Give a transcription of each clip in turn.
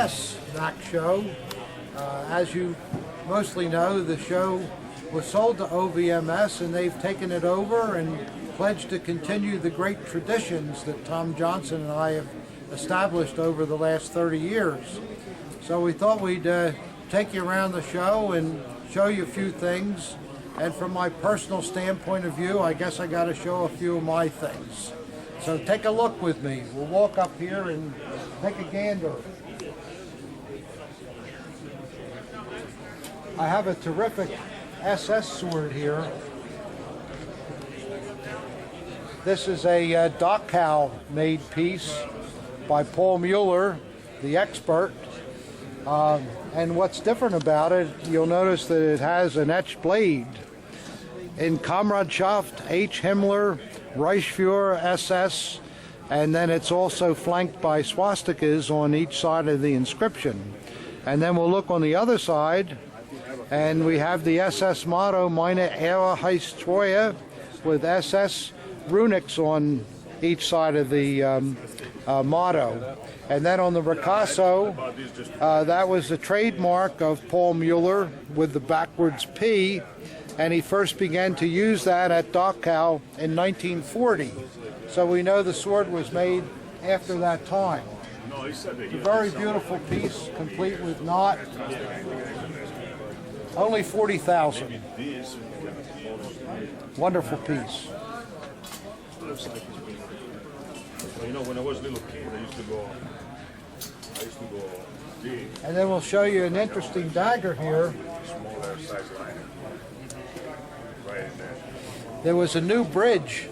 last NAC show. As you mostly know, the show was sold to OVMS, and they've taken it over and pledged to continue the great traditions that Tom Johnson and I have established over the last 30 years. So we thought we'd take you around the show and show you a few things. And from my personal standpoint of view, I guess I got to show a few of my things. So take a look with me. We'll walk up here and take a gander. I have a terrific SS sword here. This is a Dachau made piece by Paul Mueller, the expert. And what's different about it, you'll notice that it has an etched blade. In Kameradschaft, H. Himmler, Reichsfuhrer, SS, and then it's also flanked by swastikas on each side of the inscription. And then we'll look on the other side, and we have the SS motto, Meine Ehre heißt Treue, with SS runics on each side of the motto. And then on the ricasso, that was the trademark of Paul Mueller with the backwards P, and he first began to use that at Dachau in 1940. So we know the sword was made after that time. It's a very beautiful piece, complete with knot. Only 40,000. Wonderful piece. You know, when I was a little kid, I used to go dig. And then we'll show you an interesting dagger here. Smaller size line. Right in there. There was a new bridge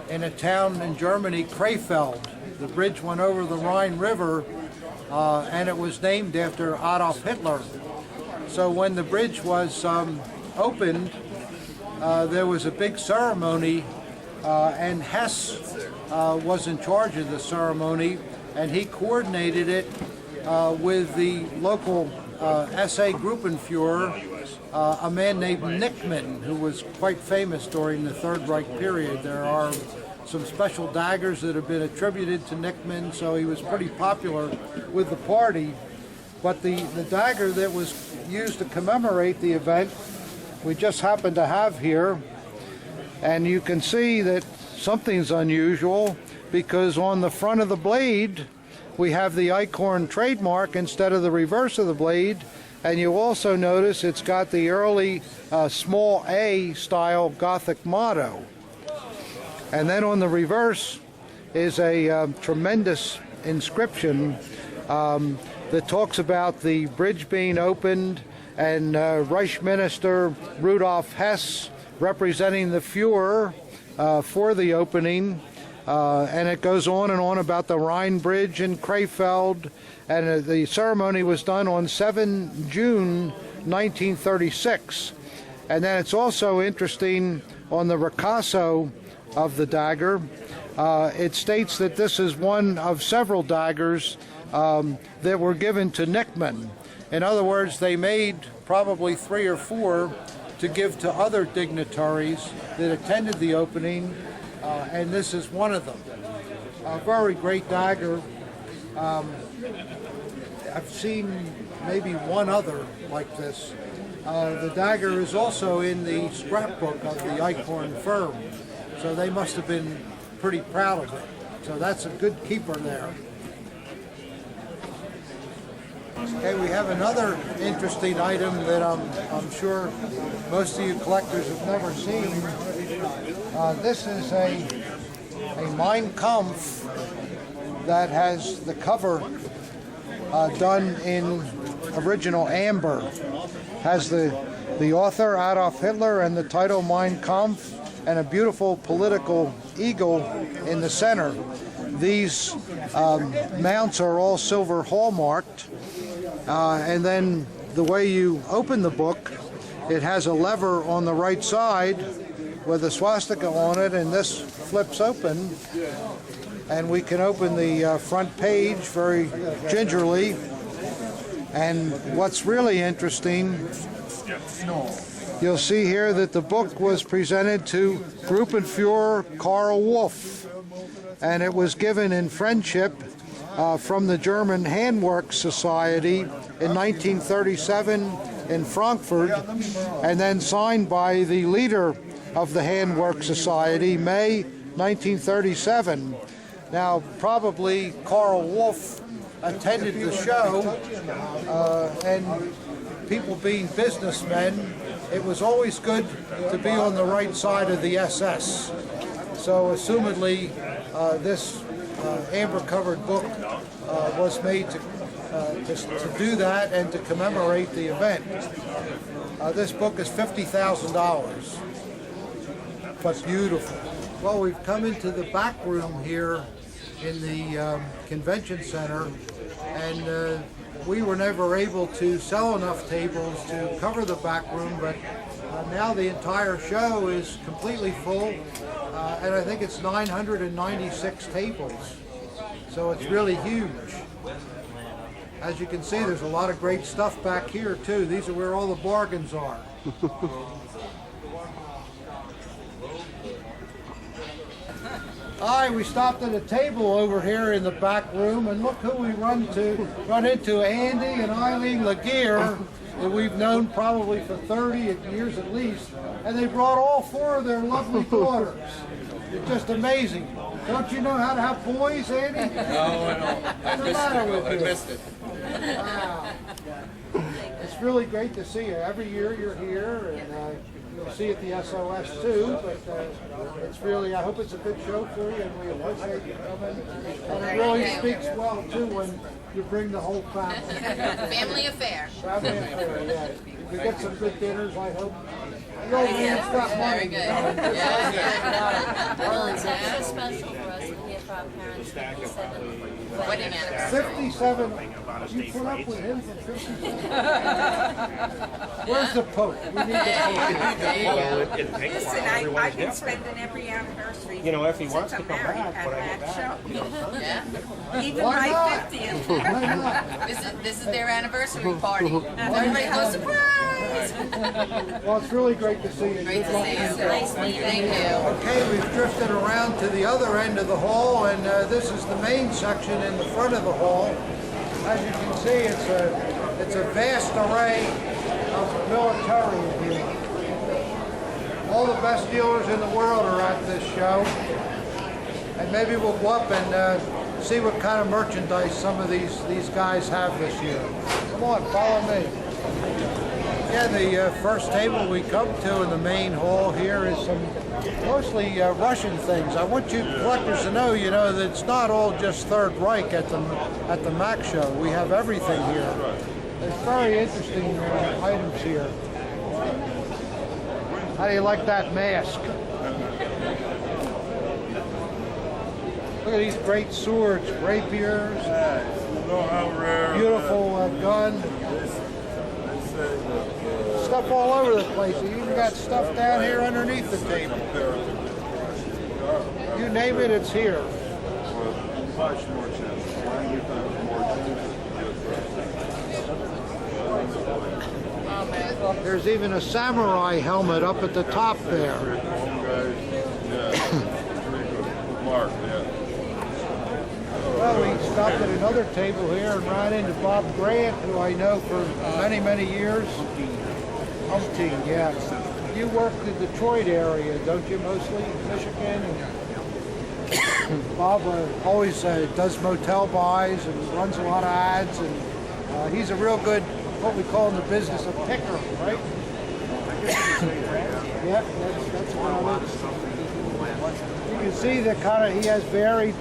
in a town in Germany, Krefeld. The bridge went over the Rhine River, and it was named after Adolf Hitler. So when the bridge was opened, there was a big ceremony, and Hess was in charge of the ceremony, and he coordinated it with the local SA Gruppenführer, a man named Wittmann, who was quite famous during the Third Reich period. There are some special daggers that have been attributed to Wittmann, so he was pretty popular with the party. But the dagger that was used to commemorate the event, we just happen to have here. And you can see that something's unusual, because on the front of the blade, we have the Eichhorn trademark instead of the reverse of the blade. And you also notice it's got the early small A style Gothic motto. And then on the reverse is a tremendous inscription that talks about the bridge being opened, and Reich Minister Rudolf Hess representing the Führer for the opening. And it goes on and on about the Rhine Bridge in Krefeld. And the ceremony was done on 7 June 1936. And then it's also interesting on the ricasso of the dagger. It states that this is one of several daggers that were given to Wittmann. In other words, they made probably 3 or 4 to give to other dignitaries that attended the opening, and this is one of them. A very great dagger. I've seen maybe one other like this. The dagger is also in the scrapbook of the Eichhorn firm, so they must have been pretty proud of it. So that's a good keeper there. Okay, we have another interesting item that I'm sure most of you collectors have never seen. This is a Mein Kampf that has the cover done in original amber. Has the author Adolf Hitler and the title Mein Kampf, and a beautiful political eagle in the center. These mounts are all silver hallmarked, and then the way you open the book, it has a lever on the right side with a swastika on it, and this flips open, and we can open the front page very gingerly. And what's really interesting, you'll see here that the book was presented to Gruppenführer Karl Wolff, and it was given in friendship from the German Handwork Society in 1937 in Frankfurt, and then signed by the leader of the Handwork Society, May 1937. Now, probably Karl Wolff attended the show, and people being businessmen, it was always good to be on the right side of the SS. So, assumedly, this amber-covered book was made to do that and to commemorate the event. This book is $50,000, but beautiful. Well, we've come into the back room here in the convention center, and we were never able to sell enough tables to cover the back room, but now the entire show is completely full, and I think it's 996 tables, so it's really huge. As you can see, there's a lot of great stuff back here too. These are where all the bargains are. All right, we stopped at a table over here in the back room, and look who we run into, Andy and Eileen Laguerre, that we've known probably for 30 years at least, and they brought all 4 of their lovely daughters. It's just amazing. Don't you know how to have boys, Andy? No, I don't. I missed it. Wow. It's really great to see you. Every year you're here, and you'll see at the SOS too, but it's really, I hope it's a good show for you, and we appreciate you coming. And it really speaks well too when you bring the whole family. Family affair. Family affair, yeah. We get some good dinners, I hope. The old man's got money. Very good. Yeah. Well, it's extra special for us to hear from our parents' 57 Wedding anniversary. 57, you put up with him for 57? Where's the Pope? We need the Pope. Listen, I've been spending every anniversary. You know, if he wants since to I'm come married back, when I at get that show. Yeah. Even Why my not? 50th. Why not? This is their anniversary party. Everybody goes, surprise! Well, it's really great to see you. Great to see you. Thank you. Okay, we've drifted around to the other end of the hall, and this is the main section in the front of the hall. As you can see, it's a vast array of militaria here. All the best dealers in the world are at this show, and maybe we'll go up and see what kind of merchandise some of these guys have this year. Come on, follow me. Yeah, the first table we come to in the main hall here is some mostly Russian things. I want you collectors to know, that it's not all just Third Reich at the MAC show. We have everything here. There's very interesting items here. How do you like that mask? Look at these great swords, rapiers, beautiful gun. Stuff all over the place. You even got stuff down here underneath the table. You name it, it's here. There's even a samurai helmet up at the top there. Well, we stopped at another table here and ran into Bob Grant, who I know for many, many years. Umpteen, yeah. You work the Detroit area, don't you, mostly? Michigan? And Bob always does motel buys and runs a lot of ads, and he's a real good, what we call in the business, a picker, right? Yep, that's about it. You can see that he has varied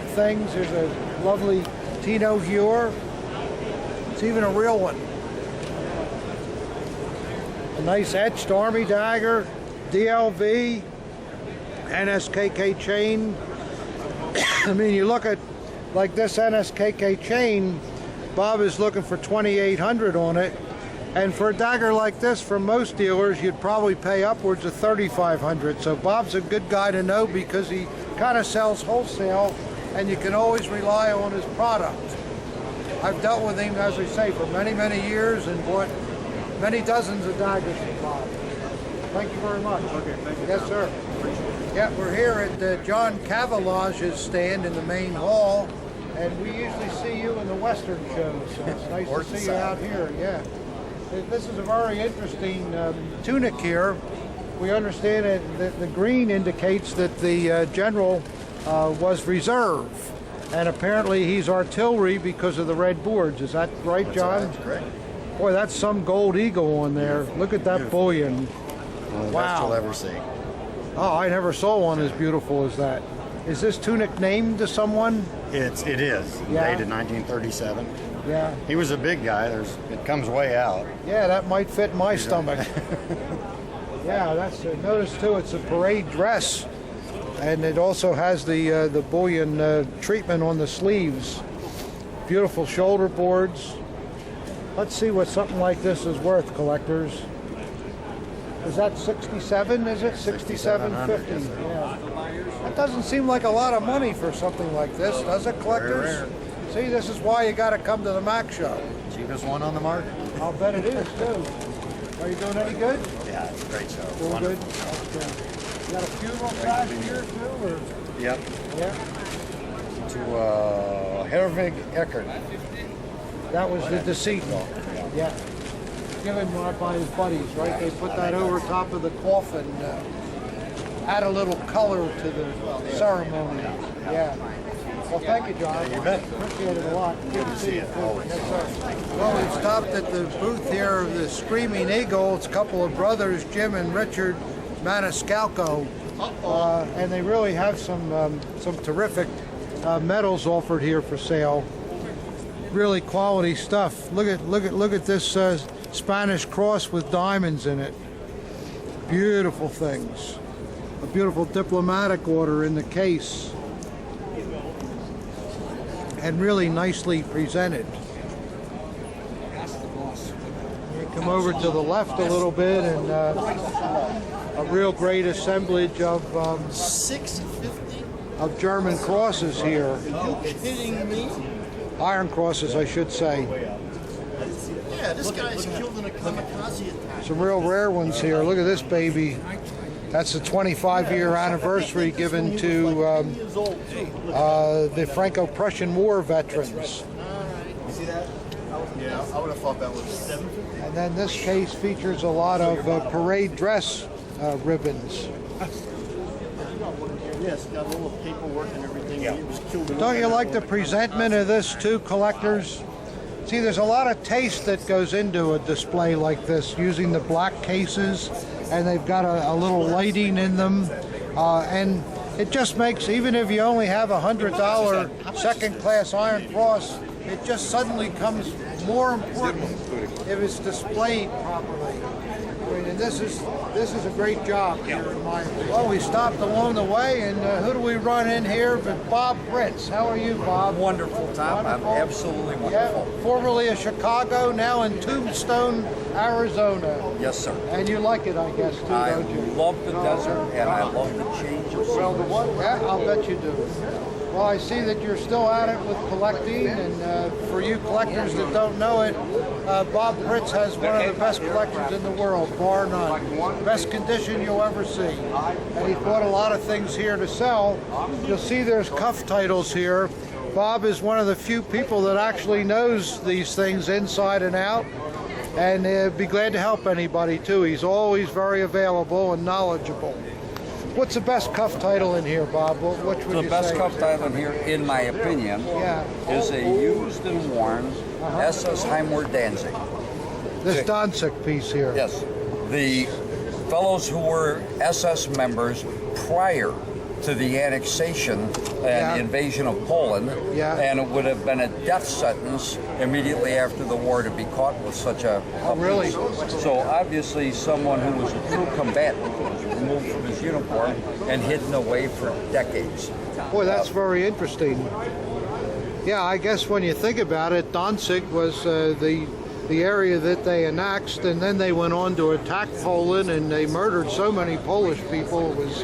things. There's a lovely Tino viewer. It's even a real one. A nice etched Army dagger, DLV, NSKK chain. I mean, you look at like this NSKK chain, Bob is looking for $2,800 on it. And for a dagger like this, from most dealers, you'd probably pay upwards of $3,500. So Bob's a good guy to know because he kind of sells wholesale, and you can always rely on his product. I've dealt with him, as I say, for many, many years and bought many dozens of daggers from Bob. Thank you very much. Okay, thank you. Yes, sir. Yeah, we're here at John Cavalage's stand in the main hall. And we usually see you in the Western shows, so it's nice to see you out here, yeah. This is a very interesting tunic here. We understand that the green indicates that the general was reserve. And apparently he's artillery because of the red boards. Is that right, John? That's correct. Boy, that's some gold eagle on there. Look at that bullion. Best Wow. you'll ever see. Oh, I never saw one as beautiful as that. Is this tunic named to someone? It is. Yeah. Dated 1937. Yeah. He was a big guy. It comes way out. Yeah, that might fit my stomach. Yeah, that's notice too. It's a parade dress, and it also has the bullion treatment on the sleeves. Beautiful shoulder boards. Let's see what something like this is worth, collectors. Is that 67? Is it 67.50? yes, Yeah. That doesn't seem like a lot of money for something like this, does it, collectors? Very See, this is why you got to come to the Mac show. Cheapest one on the market. I'll bet it is too. Are you doing any good? Yeah, it's a great show. Doing good. Wonderful. Okay. You got a funeral crash here too, or Yep. yeah? To Herwig Eckert. That was the decedent. Yeah. Given by his buddies, right? They put that over top of the coffin. Add a little color to the ceremony. Yeah. Well, thank you, John. You bet. Appreciate it a lot. Good to see you. Always. Yes, sir. Well, we've stopped at the booth here of the Screaming Eagle. It's a couple of brothers, Jim and Richard Maniscalco, and they really have some terrific medals offered here for sale. Really quality stuff. Look at this Spanish cross with diamonds in it. Beautiful things. A beautiful diplomatic order in the case. And really nicely presented. You come over to the left a little bit, and a real great assemblage of of German crosses here. Are you kidding me? Iron crosses, I should say. Yeah, this guy's killed in a kamikaze attack. Some real rare ones here. Look at this baby. That's the 25-year anniversary given to the Franco-Prussian War veterans. You see that? Yeah, I would have thought that was. And then this case features a lot of parade dress ribbons. Yes, got a little paperwork and everything. He was killed in Don't you like the presentment of this too, collectors? See, there's a lot of taste that goes into a display like this, using the black cases, and they've got a little lighting in them, and it just makes, even if you only have a $100 second-class Iron Cross, it just suddenly comes more important if it's displayed properly. I mean, and this is a great job here in my opinion. Well, we stopped along the way, and who do we run in here but Bob Fritz. How are you, Bob? Wonderful, Tom. Wonderful. I'm absolutely Yeah, wonderful. formerly of Chicago, now in Tombstone, Arizona. Yes, sir. And you like it, I guess, too, I don't you? love the desert and I love the change of scenery. Yeah, I'll bet you do. Well, I see that you're still at it with collecting, and for you collectors that don't know it, Bob Fritz has one of the best collectors in the world, bar none. Best condition you'll ever see. And he's bought a lot of things here to sell. You'll see there's cuff titles here. Bob is one of the few people that actually knows these things inside and out, and be glad to help anybody too. He's always very available and knowledgeable. What's the best cuff title in here, Bob? Which would The you best say? cuff title here, in my opinion, Yeah. is a used and worn SS Heimwehr Danzig. This Danzig piece here. Yes. The fellows who were SS members prior to the annexation and Yeah. invasion of Poland, Yeah. and it would have been a death sentence immediately after the war to be caught with such a really? So obviously someone who was a true combatant was removed from his uniform and hidden away for decades. Boy, that's very interesting. Yeah, I guess when you think about it, Danzig was the area that they annexed, and then they went on to attack Poland, and they murdered so many Polish people. It was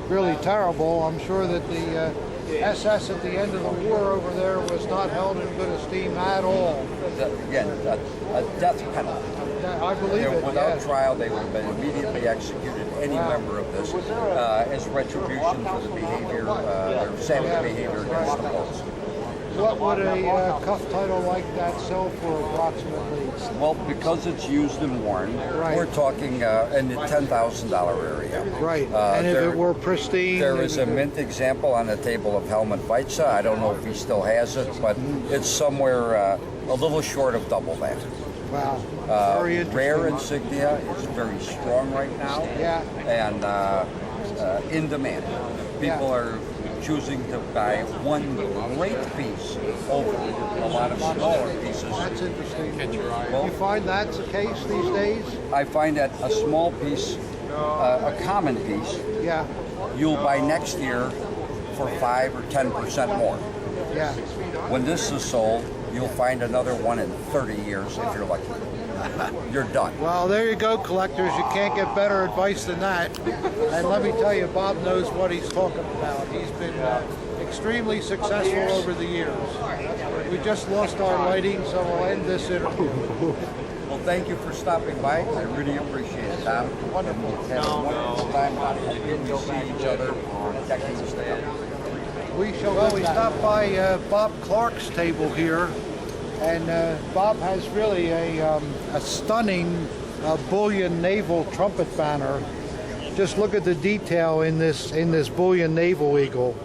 really terrible. I'm sure that the SS at the end of the war over there was not held in good esteem at all. Again, a death penalty. I believe it. Without Yeah. trial, they would have been immediately executed, any member of this, as retribution for the behavior, their savage behavior against the Poles. What would a cuff title like that sell for approximately? Well, because it's used and worn, Right. we're talking in the $10,000 area. Right, and if it were pristine? There is a mint example on the table of Helmut Weitze. I don't know if he still has it, but it's somewhere a little short of double that. Wow, very interesting. Rare insignia is very strong right now. Yeah. And in demand. People are choosing to buy one great piece over a lot of smaller pieces. That's interesting. Well, You find that's the case these days? I find that a small piece, a common piece, Yeah, you'll buy next year for 5 or 10% more. yeah. When this is sold, you'll find another one in 30 years if you're lucky. You're done. Well, there you go, collectors. You can't get better advice than that. And let me tell you, Bob knows what he's talking about. He's been extremely successful over the years. We just lost our lighting, so we'll end this interview. Well, thank you for stopping by. I really appreciate it, Tom. Wonderful. Have a wonderful time. I hope we'll see each other for decades to come. We stopped by Bob Clark's table here, and Bob has really a stunning bullion naval trumpet banner. Just look at the detail in this bullion naval eagle.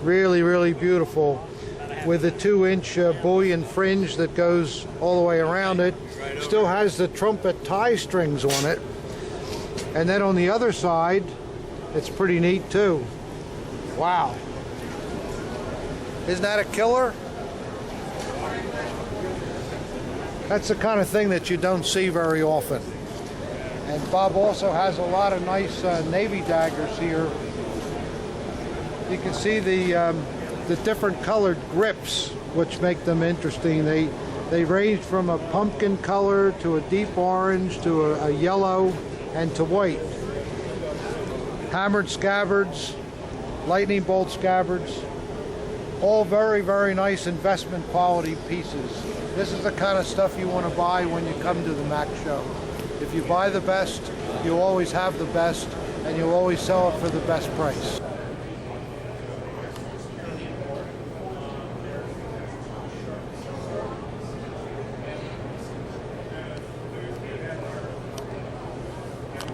Really, really beautiful, with a 2-inch bullion fringe that goes all the way around it. Still has the trumpet tie strings on it, and then on the other side, it's pretty neat too. Wow. Isn't that a killer? That's the kind of thing that you don't see very often. And Bob also has a lot of nice Navy daggers here. You can see the different colored grips, which make them interesting. They range from a pumpkin color to a deep orange to a yellow and to white. Hammered scabbards, lightning bolt scabbards. All very, very nice investment quality pieces. This is the kind of stuff you want to buy when you come to the MAC show. If you buy the best, you'll always have the best, and you'll always sell it for the best price.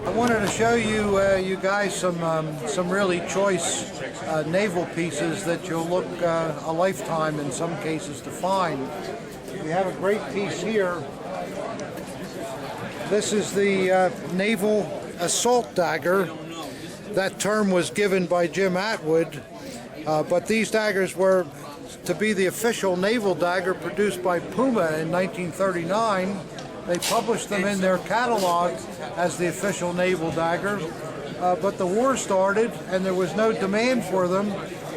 I wanted to show you you guys some really choice naval pieces that you'll look a lifetime in some cases to find. We have a great piece here. This is the naval assault dagger. That term was given by Jim Atwood, but these daggers were to be the official naval dagger produced by Puma in 1939. They published them in their catalog as the official naval dagger, but the war started and there was no demand for them,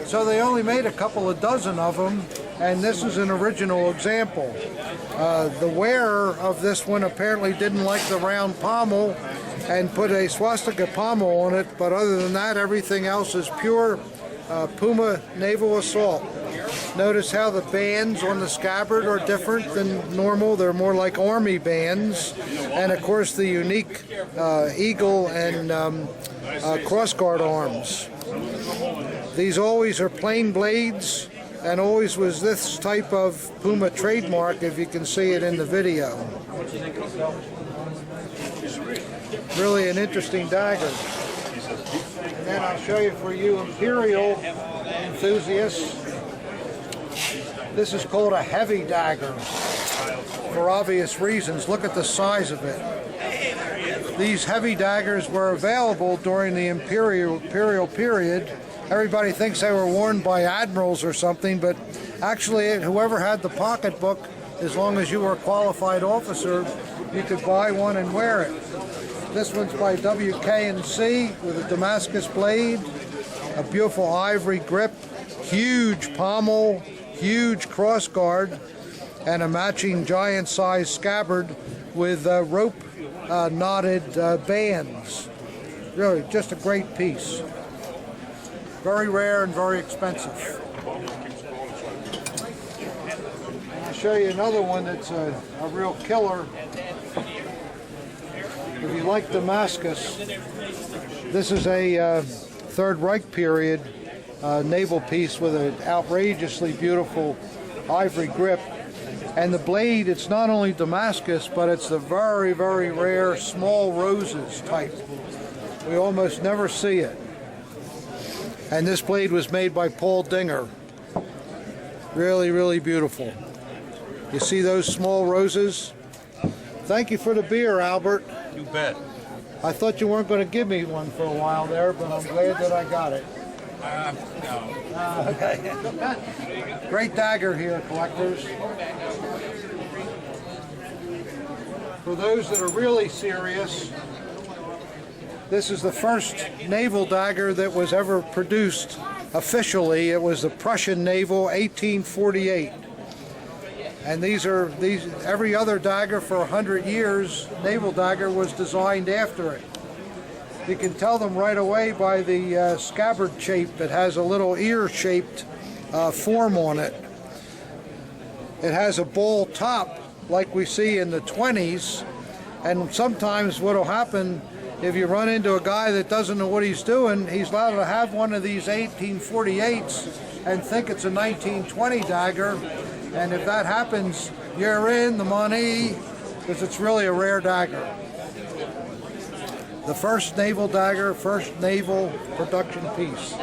so they only made a couple of dozen of them, and this is an original example. The wearer of this one apparently didn't like the round pommel and put a swastika pommel on it, but other than that, everything else is pure Puma naval assault. Notice how the bands on the scabbard are different than normal. They're more like army bands. And of course the unique eagle and crossguard arms. These always are plain blades, and always was this type of Puma trademark, if you can see it in the video. Really an interesting dagger. And then I'll show you for you Imperial enthusiasts. This is called a heavy dagger for obvious reasons. Look at the size of it. These heavy daggers were available during the imperial period. Everybody thinks they were worn by admirals or something, but actually whoever had the pocketbook, as long as you were a qualified officer, you could buy one and wear it. This one's by WK&C with a Damascus blade, a beautiful ivory grip, huge pommel, huge crossguard, and a matching giant-sized scabbard with rope knotted bands. Really, just a great piece. Very rare and very expensive. And I'll show you another one that's a real killer. If you like Damascus, this is a Third Reich period naval piece with an outrageously beautiful ivory grip. And the blade, it's not only Damascus, but it's the very, very rare small roses type. We almost never see it. And this blade was made by Paul Dinger. Really, really beautiful. You see those small roses? Thank you for the beer, Albert. You bet. I thought you weren't going to give me one for a while there, but I'm glad that I got it. No. Okay. Great dagger here, collectors. For those that are really serious, this is the first naval dagger that was ever produced officially. It was the Prussian Naval 1848. And every other dagger for 100 years, naval dagger, was designed after it. You can tell them right away by the scabbard shape. It has a little ear-shaped form on it. It has a ball top like we see in the 20s, and sometimes what will happen if you run into a guy that doesn't know what he's doing, he's allowed to have one of these 1848s and think it's a 1920 dagger, and if that happens, you're in the money, because it's really a rare dagger. The first naval dagger, first naval production piece.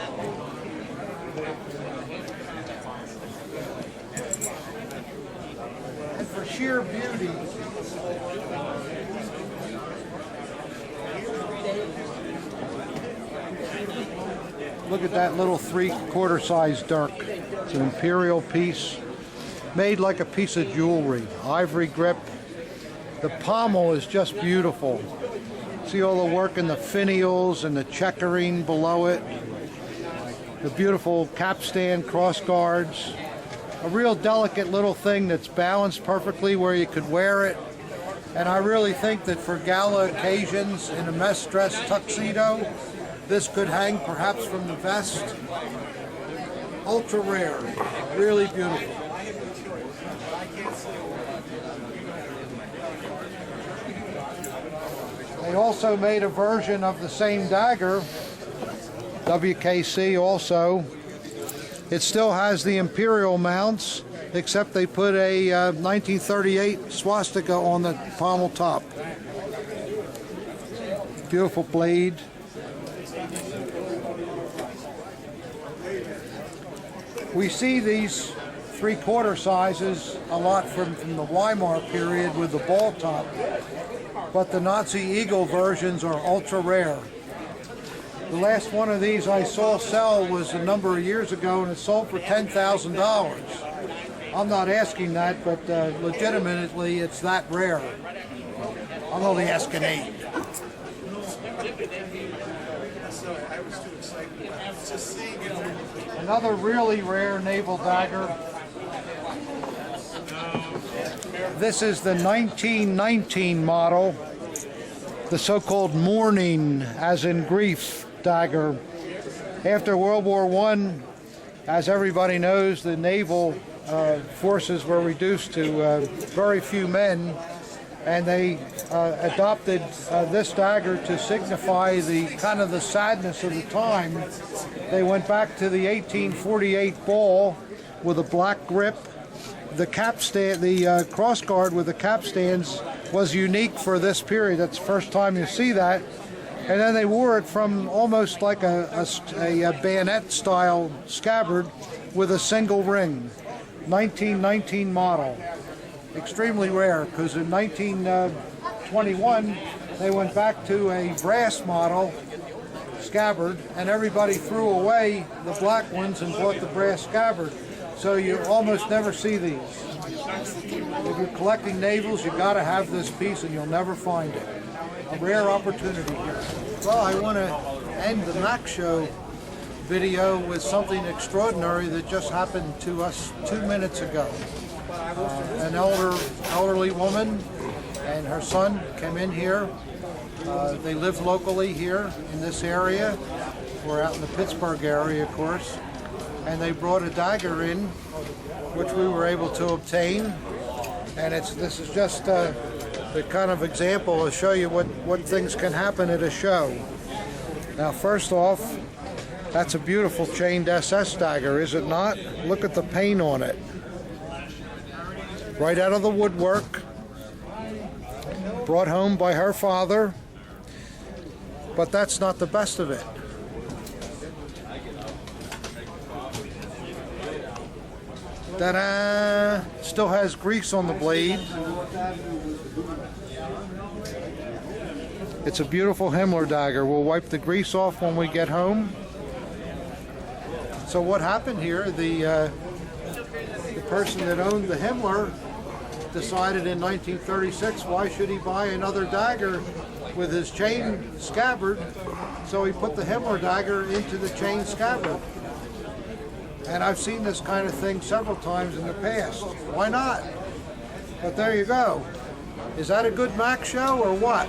And for sheer beauty, look at that little 3/4 size dirk. It's an imperial piece, made like a piece of jewelry. Ivory grip. The pommel is just beautiful. See all the work in the finials and the checkering below it. The beautiful capstan cross guards. A real delicate little thing that's balanced perfectly where you could wear it. And I really think that for gala occasions in a mess dress tuxedo, this could hang perhaps from the vest. Ultra rare, really beautiful. They also made a version of the same dagger, WKC also. It still has the imperial mounts, except they put a 1938 swastika on the pommel top. Beautiful blade. We see these 3/4 sizes a lot from the Weimar period with the ball top, but the Nazi Eagle versions are ultra rare. The last one of these I saw sell was a number of years ago, and it sold for $10,000. I'm not asking that, but legitimately it's that rare. I'm only asking 8. Another really rare naval dagger. This is the 1919 model, the so-called mourning, as in grief, dagger. After World War I, as everybody knows, the naval forces were reduced to very few men, and they adopted this dagger to signify the kind of the sadness of the time. They went back to the 1848 ball with a black grip. The capstan, the cross guard with the capstans was unique for this period. That's the first time you see that. And then they wore it from almost like a bayonet style scabbard with a single ring. 1919 model. Extremely rare, because in 1921 they went back to a brass model scabbard, and everybody threw away the black ones and bought the brass scabbard. So you almost never see these. If you're collecting navals, you got to have this piece, and you'll never find it. A rare opportunity here. Well, I want to end the Mac Show video with something extraordinary that just happened to us 2 minutes ago. An elderly woman and her son came in here. They live locally here in this area. We're out in the Pittsburgh area, of course. And they brought a dagger in, which we were able to obtain. And this is just the kind of example to show you what things can happen at a show. Now, first off, that's a beautiful chained SS dagger, is it not? Look at the paint on it. right out of the woodwork, brought home by her father. But that's not the best of it. Ta-da! Still has grease on the blade. It's a beautiful Himmler dagger. We'll wipe the grease off when we get home. So what happened here, the person that owned the Himmler decided in 1936, why should he buy another dagger with his chain scabbard? So he put the Himmler dagger into the chain scabbard. And I've seen this kind of thing several times in the past. Why not? But there you go. Is that a good Mac show or what?